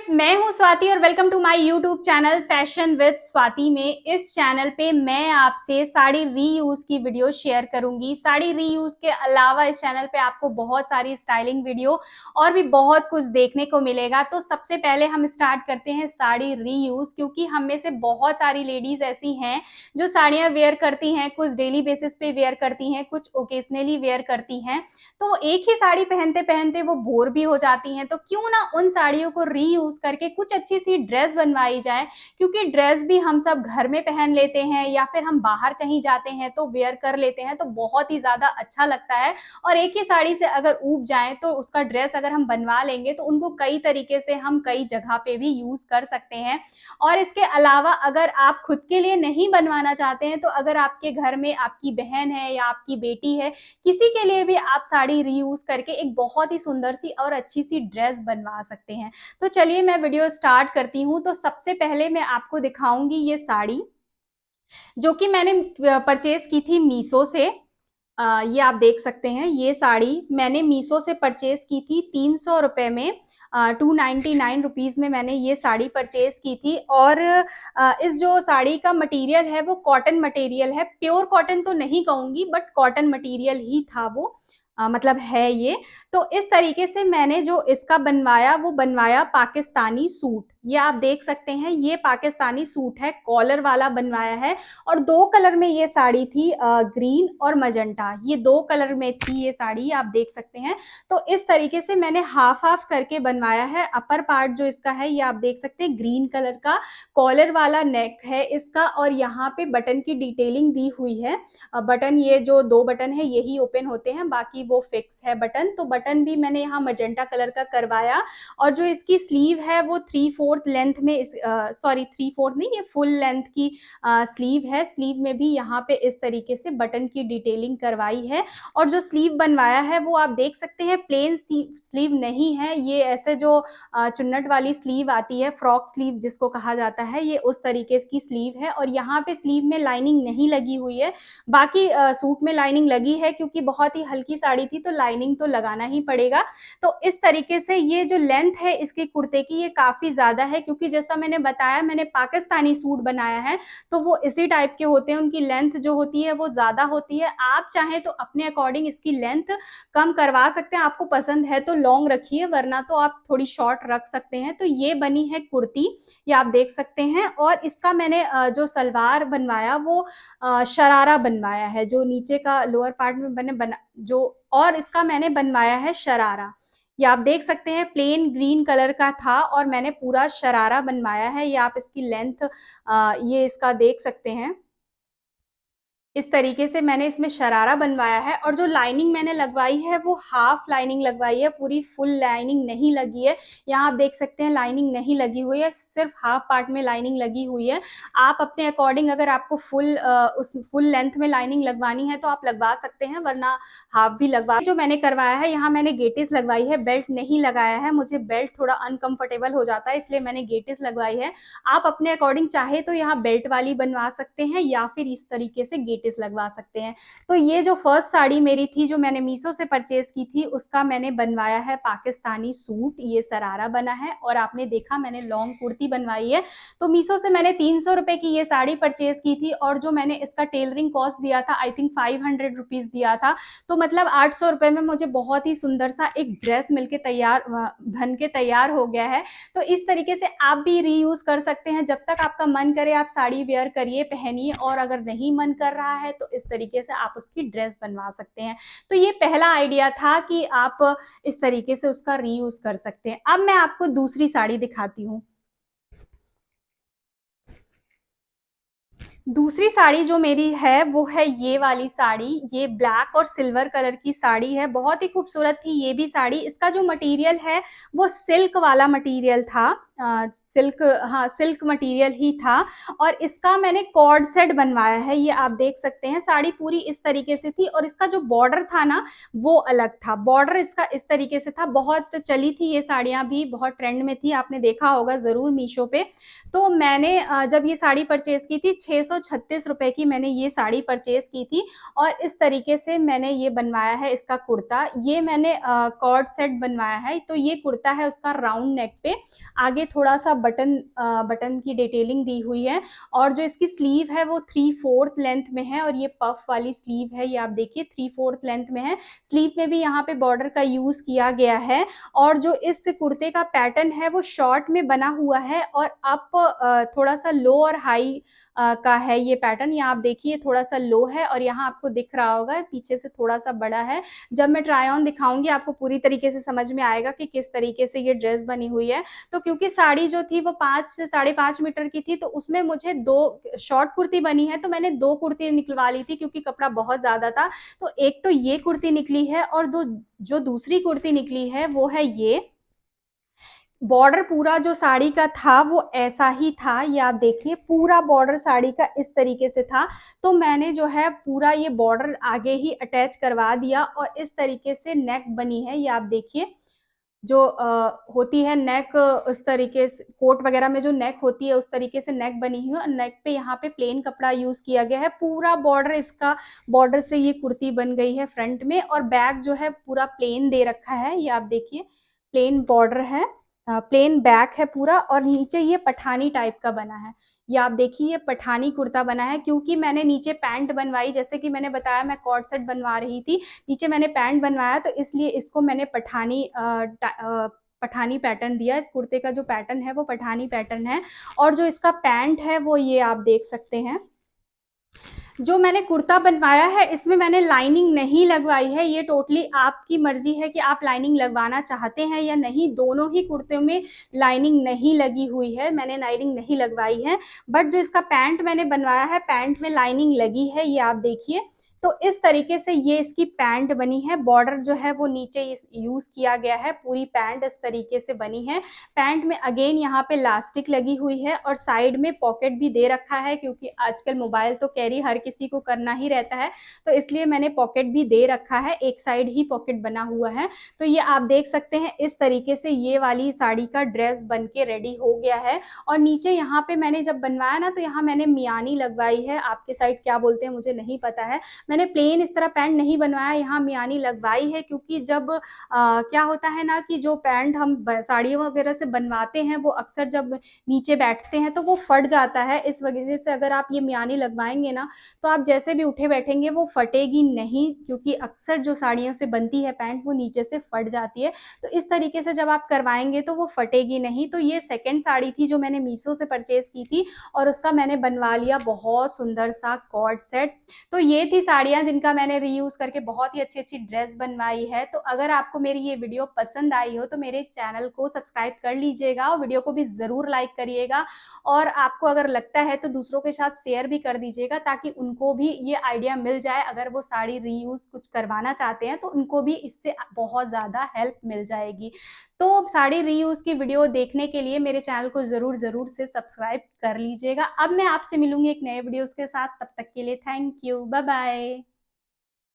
Friends, मैं हूं स्वाति और welcome to my YouTube channel fashion with Swati में। इस चैनल पे मैं आपसे साड़ी रीयूज की वीडियो शेयर करूंगी। साड़ी रीयूज के अलावा इस चैनल पे आपको बहुत सारी स्टाइलिंग वीडियो और भी बहुत कुछ देखने को मिलेगा। तो सबसे पहले हम स्टार्ट करते हैं साड़ी रीयूज, क्योंकि हम में से बहुत सारी लेडीज ऐसी हैं जो साड़ियां वेयर करती हैं, कुछ डेली बेसिस पे वेयर करती हैं, कुछ ओकेजनली वेयर करती हैं। तो एक ही साड़ी पहनते पहनते वो बोर भी हो जाती हैं। तो क्यों ना उन साड़ियों को रीयूज करके कुछ अच्छी सी ड्रेस बनवाई जाए, क्योंकि ड्रेस भी हम सब घर में पहन लेते हैं या फिर हम बाहर कहीं जाते हैं तो वेयर कर लेते हैं, तो बहुत ही ज्यादा अच्छा लगता है। और एक ही साड़ी से अगर ऊब जाए तो उसका ड्रेस अगर हम बनवा लेंगे तो उनको कई तरीके से हम कई जगह पे भी यूज कर सकते हैं। और इसके अलावा अगर आप खुद के लिए नहीं बनवाना चाहते हैं, तो अगर आपके घर में आपकी बहन है या आपकी बेटी है, किसी के लिए भी आप साड़ी रीयूज करके एक बहुत ही सुंदर सी और अच्छी सी ड्रेस बनवा सकते हैं। तो चलिए मैं वीडियो स्टार्ट करती हूँ। तो सबसे पहले मैं आपको दिखाऊंगी ये साड़ी, जो कि मैंने परचेज की थी मीशो से। ये आप देख सकते हैं, ये साड़ी मैंने मीशो से परचेज की थी 300 रुपये में। 299 रुपीज़ में मैंने ये साड़ी परचेज की थी। और इस जो साड़ी का मटेरियल है वो कॉटन मटेरियल है। प्योर कॉटन तो नहीं कहूँगी, बट कॉटन मटेरियल ही था वो, मतलब है ये। तो इस तरीके से मैंने जो इसका बनवाया वो बनवाया पाकिस्तानी सूट। ये आप देख सकते हैं, ये पाकिस्तानी सूट है, कॉलर वाला बनवाया है। और दो कलर में ये साड़ी थी, ग्रीन और मजेंटा, ये दो कलर में थी ये साड़ी, आप देख सकते हैं। तो इस तरीके से मैंने हाफ हाफ करके बनवाया है। अपर पार्ट जो इसका है ये आप देख सकते हैं, ग्रीन कलर का कॉलर वाला नेक है इसका। और यहाँ पे बटन की डिटेलिंग दी हुई है। बटन, ये जो दो बटन है यही ओपन होते हैं, बाकी वो फिक्स है बटन। तो बटन भी मैंने यहाँ मजेंटा कलर का करवाया। और जो इसकी स्लीव है वो 3/4 लेंथ में, सॉरी 3/4 नहीं, ये फुल लेंथ की स्लीव है। स्लीव में भी यहाँ पे इस तरीके से बटन की डिटेलिंग करवाई है। और जो स्लीव बनवाया है वो आप देख सकते हैं, प्लेन स्लीव नहीं है ये, ऐसे जो चुन्नट वाली स्लीव आती है, फ्रॉक स्लीव जिसको कहा जाता है, ये उस तरीके की स्लीव है। और यहाँ पे स्लीव में लाइनिंग नहीं लगी हुई है। बाकी सूट में लाइनिंग लगी है, क्योंकि बहुत ही हल्की साड़ी थी तो लाइनिंग तो लगाना ही पड़ेगा। तो इस तरीके से ये जो लेंथ है इसके कुर्ते की, ये काफी ज्यादा है, क्योंकि जैसा मैंने बताया मैंने पाकिस्तानी सूट बनाया है, तो वो इसी टाइप के होते हैं, उनकी लेंथ जो होती है वो ज्यादा होती है। आप चाहें तो अपने अकॉर्डिंग इसकी लेंथ कम करवा सकते हैं, आपको पसंद है तो लॉन्ग रखिए, वरना तो आप थोड़ी शॉर्ट रख सकते हैं। तो ये बनी है कुर्ती, ये आप देख सकते हैं। और इसका मैंने जो सलवार बनवाया वो शरारा बनवाया है, जो नीचे का लोअर पार्ट में मैंने बना जो, और इसका मैंने बनवाया है शरारा। ये आप देख सकते हैं, प्लेन ग्रीन कलर का था और मैंने पूरा शरारा बनवाया है। ये आप इसकी लेंथ ये इसका देख सकते हैं, इस तरीके से मैंने इसमें शरारा बनवाया है। और जो लाइनिंग मैंने लगवाई है वो हाफ लाइनिंग लगवाई है, पूरी फुल लाइनिंग नहीं लगी है। यहाँ आप देख सकते हैं लाइनिंग नहीं लगी हुई है, सिर्फ हाफ पार्ट में लाइनिंग लगी हुई है। आप अपने अकॉर्डिंग अगर आपको उस फुल लेंथ में लाइनिंग लगवानी है तो आप लगवा सकते हैं, वरना हाफ भी लगवा। जो मैंने करवाया है, यहाँ मैंने गेटिस लगवाई है, बेल्ट नहीं लगाया है, मुझे बेल्ट थोड़ा अनकंफर्टेबल हो जाता है, इसलिए मैंने गेटिस लगवाई है। आप अपने अकॉर्डिंग चाहे तो यहाँ बेल्ट वाली बनवा सकते हैं या फिर इस तरीके से गेटिस लगवा सकते हैं। तो ये जो फर्स्ट साड़ी मेरी थी जो मैंने मीशो से परचेज की थी, उसका मैंने बनवाया है पाकिस्तानी सूट, ये सरारा बना है। और आपने देखा मैंने लॉन्ग कुर्ती बनवाई है। तो मीशो से मैंने 300 रुपए की ये साड़ी परचेज की थी, और जो मैंने इसका टेलरिंग कॉस्ट दिया था, आई थिंक 500 रुपीज दिया था। तो मतलब 800 रुपए में मुझे बहुत ही सुंदर सा एक ड्रेस मिलके तैयार, बन के तैयार हो गया है। तो इस तरीके से आप भी रीयूज कर सकते हैं, जब तक आपका मन करे आप साड़ी वेयर करिए, पहनिए, और अगर नहीं मन कर रहा है तो इस तरीके से आप उसकी ड्रेस बनवा सकते हैं। तो ये पहला आइडिया था कि आप इस तरीके से उसका रीयूज कर सकते हैं। अब मैं आपको दूसरी साड़ी दिखाती हूँ। दूसरी साड़ी जो मेरी है वो है ये वाली साड़ी, ये ब्लैक और सिल्वर कलर की साड़ी है, बहुत ही खूबसूरत थी ये भी साड़ी। इसका जो मटेरियल है वो सिल्क वाला मटेरियल था, सिल्क, हाँ सिल्क मटेरियल ही था। और इसका मैंने कॉर्ड सेट बनवाया है, ये आप देख सकते हैं। साड़ी पूरी इस तरीके से थी, और इसका जो बॉर्डर था ना वो अलग था। बॉर्डर इसका इस तरीके से था, बहुत चली थी ये साड़ियाँ, भी बहुत ट्रेंड में थी, आपने देखा होगा जरूर मीशो पे। तो मैंने जब ये साड़ी परचेज की थी, 636 रुपए की मैंने ये साड़ी परचेज की थी। और इस तरीके से मैंने ये बनवाया है इसका कुर्ता। ये मैंने कॉर्ड सेट बनवाया है। तो ये कुर्ता है उसका राउंड नेक पे, आगे आगे थोड़ा सा बटन की डिटेलिंग दी हुई है, और जो इसकी स्लीव है वो 3/4 लेंथ में है, और ये पफ वाली स्लीव है, ये आप देखिए 3/4 लेंथ में है। स्लीव में भी यहाँ पे बॉर्डर का यूज किया गया है, और जो इस कुर्ते का पैटर्न है वो शॉर्ट में बना हुआ है, और अप थोड़ा सा लो और हाई का है ये पैटर्न। यहाँ आप देखिए थोड़ा सा लो है, और यहाँ आपको दिख रहा होगा पीछे से थोड़ा सा बड़ा है। जब मैं ट्राई ऑन दिखाऊंगी आपको पूरी तरीके से समझ में आएगा कि किस तरीके से ये ड्रेस बनी हुई है। तो क्योंकि साड़ी जो थी वो 5 से 5.5 मीटर की थी, तो उसमें मुझे 2 शॉर्ट कुर्ती बनी है, तो मैंने 2 कुर्ती निकलवा ली थी क्योंकि कपड़ा बहुत ज्यादा था। तो एक तो ये कुर्ती निकली है, और जो दूसरी कुर्ती निकली है वो है ये। बॉर्डर पूरा जो साड़ी का था वो ऐसा ही था, ये आप देखिए पूरा बॉर्डर साड़ी का इस तरीके से था। तो मैंने जो है पूरा ये बॉर्डर आगे ही अटैच करवा दिया, और इस तरीके से नेक बनी है, ये आप देखिए। जो होती है नेक, उस तरीके से कोट वगैरह में जो नेक होती है उस तरीके से नेक बनी हुई है, और नेक पे यहाँ पे प्लेन कपड़ा यूज किया गया है। पूरा बॉर्डर इसका बॉर्डर से ये कुर्ती बन गई है फ्रंट में, और बैक जो है पूरा प्लेन दे रखा है, ये आप देखिए प्लेन बॉर्डर है, प्लेन बैक है पूरा, और नीचे ये पठानी टाइप का बना है। ये आप देखिए ये पठानी कुर्ता बना है, क्योंकि मैंने नीचे पैंट बनवाई, जैसे कि मैंने बताया मैं कॉर्ड सेट बनवा रही थी, नीचे मैंने पैंट बनवाया, तो इसलिए इसको मैंने पठानी पैटर्न दिया। इस कुर्ते का जो पैटर्न है वो पठानी पैटर्न है, और जो इसका पैंट है वो ये आप देख सकते हैं। जो मैंने कुर्ता बनवाया है इसमें मैंने लाइनिंग नहीं लगवाई है, ये टोटली आपकी मर्जी है कि आप लाइनिंग लगवाना चाहते हैं या नहीं। दोनों ही कुर्ते में लाइनिंग नहीं लगी हुई है, मैंने लाइनिंग नहीं लगवाई है। बट जो इसका पैंट मैंने बनवाया है पैंट में लाइनिंग लगी है, ये आप देखिए। तो इस तरीके से ये इसकी पैंट बनी है, बॉर्डर जो है वो नीचे यूज किया गया है, पूरी पैंट इस तरीके से बनी है। पैंट में अगेन यहाँ पे लास्टिक लगी हुई है, और साइड में पॉकेट भी दे रखा है, क्योंकि आजकल मोबाइल तो कैरी हर किसी को करना ही रहता है, तो इसलिए मैंने पॉकेट भी दे रखा है, एक साइड ही पॉकेट बना हुआ है। तो ये आप देख सकते हैं इस तरीके से ये वाली साड़ी का ड्रेस बन के रेडी हो गया है। और नीचे यहाँ पे मैंने जब बनवाया ना, तो यहाँ मैंने मियानी लगवाई है, आपके साइड क्या बोलते हैं मुझे नहीं पता है। मैंने प्लेन इस तरह पैंट नहीं बनवाया, यहाँ मियानी लगवाई है, क्योंकि जब क्या होता है ना कि जो पैंट हम साड़ियों वगैरह से बनवाते हैं वो अक्सर जब नीचे बैठते हैं तो वो फट जाता है। इस वजह से अगर आप ये मियानी लगवाएंगे ना, तो आप जैसे भी उठे बैठेंगे वो फटेगी नहीं, क्योंकि अक्सर जो साड़ियों से बनती है पैंट वो नीचे से फट जाती है। तो इस तरीके से जब आप करवाएंगे तो वो फटेगी नहीं। तो ये सेकेंड साड़ी थी जो मैंने मीशो से परचेज की थी, और उसका मैंने बनवा लिया बहुत सुंदर सा कॉर्ड सेट। तो ये थी साड़ियाँ जिनका मैंने रीयूज करके बहुत ही अच्छी अच्छी ड्रेस बनवाई है। तो अगर आपको मेरी ये वीडियो पसंद आई हो तो मेरे चैनल को सब्सक्राइब कर लीजिएगा, और वीडियो को भी जरूर लाइक करिएगा, और आपको अगर लगता है तो दूसरों के साथ शेयर भी कर दीजिएगा, ताकि उनको भी ये आइडिया मिल जाए। अगर वो साड़ी रीयूज कुछ करवाना चाहते हैं तो उनको भी इससे बहुत ज़्यादा हेल्प मिल जाएगी। तो साड़ी रीयूज की वीडियो देखने के लिए मेरे चैनल को जरूर जरूर से सब्सक्राइब कर लीजिएगा। अब मैं आपसे मिलूंगी एक नए वीडियोस के साथ, तब तक के लिए थैंक यू, बाय बाय।